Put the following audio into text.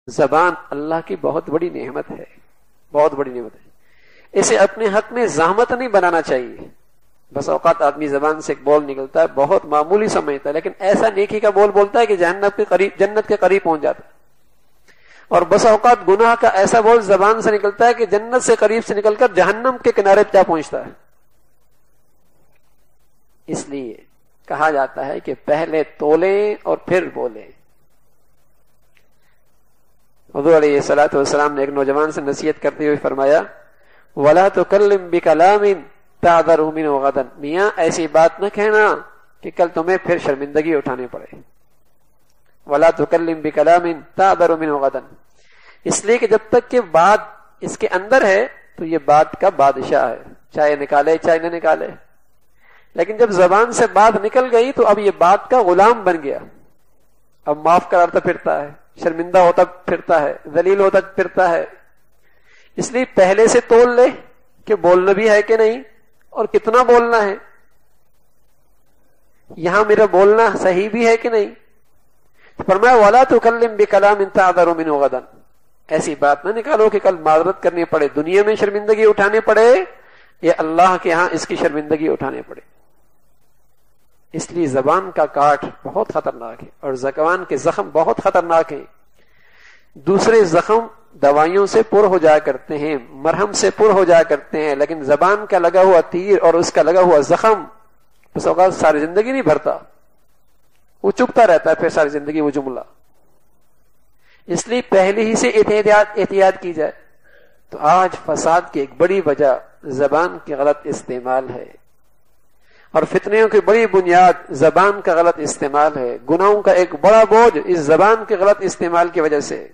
زبان اللہ کی بہت بڑی نعمت ہے، بہت بڑی نعمت ہے، اسے اپنے حق میں زحمت نہیں بنانا چاہیے۔ بس اوقات آدمی زبان سے ایک بول نکلتا ہے، بہت معمولی سمجھتا ہے، لیکن ایسا نیکی کا بول بولتا ہے کہ جنت کے قریب پہنچ جاتا ہے، اور بس اوقات گناہ کا ایسا بول زبان سے نکلتا ہے کہ جنت سے قریب سے نکل کر جہنم کے کنارے پہ جا پہنچتا ہے۔ اس لیے کہا جاتا ہے کہ پہلے تولیں اور پھر بولیں۔ حضور علیہ الصلوۃ والسلام نے ایک نوجوان سے نصیحت کرتے ہوئے فرمایا وَلَا تُكَلِّمْ بِكَلَامٍ تَعْذَرُ مِنْهُ غَدًا، میاں ایسی بات نہ کہنا کہ کل تمہیں پھر شرمندگی اٹھانی پڑے۔ وَلَا تُكَلِّمْ بِكَلَامٍ تَعْذَرُ مِنْهُ غَدًا، اس لیے کہ جب تک کہ بات اس کے اندر ہے تو یہ بات کا بادشاہ ہے، چاہے نکالے چاہے نہ نکالے، لیکن جب زبان سے بات نکل گئی تو اب یہ بات کا غلام بن گیا، اب معاف کراتا پھرتا ہے، شرمندہ ہوتا پھرتا ہے، ذلیل ہوتا پھرتا ہے۔ اس لیے پہلے سے تول لے کہ بولنا بھی ہے کہ نہیں اور کتنا بولنا ہے، یہاں میرا بولنا صحیح بھی ہے کہ نہیں۔ فرمایا وَلَا تُكَلِّمْ بِكَلَامٍ تَعْذَرُ مِنْهُ غَدًا، ایسی بات نہ نکالو کہ کل معذرت کرنی پڑے، دنیا میں شرمندگی اٹھانے پڑے یا اللہ کے ہاں اس کی شرمندگی اٹھانے پڑے۔ اس لیے زبان کا کاٹ بہت خطرناک ہے اور زبان کے زخم بہت خطرناک ہیں۔ دوسرے زخم دوائیوں سے پر ہو جایا کرتے ہیں، مرہم سے پر ہو جایا کرتے ہیں، لیکن زبان کا لگا ہوا تیر اور اس کا لگا ہوا زخم اس اوقات ساری زندگی نہیں بھرتا، وہ چپتا رہتا ہے پھر ساری زندگی وہ جملہ۔ اس لیے پہلے ہی سے احتیاط کی جائے۔ تو آج فساد کی ایک بڑی وجہ زبان کی غلط استعمال ہے، اور فتنوں کی بڑی بنیاد زبان کا غلط استعمال ہے۔ گناہوں کا ایک بڑا بوجھ اس زبان کے غلط استعمال کی وجہ سے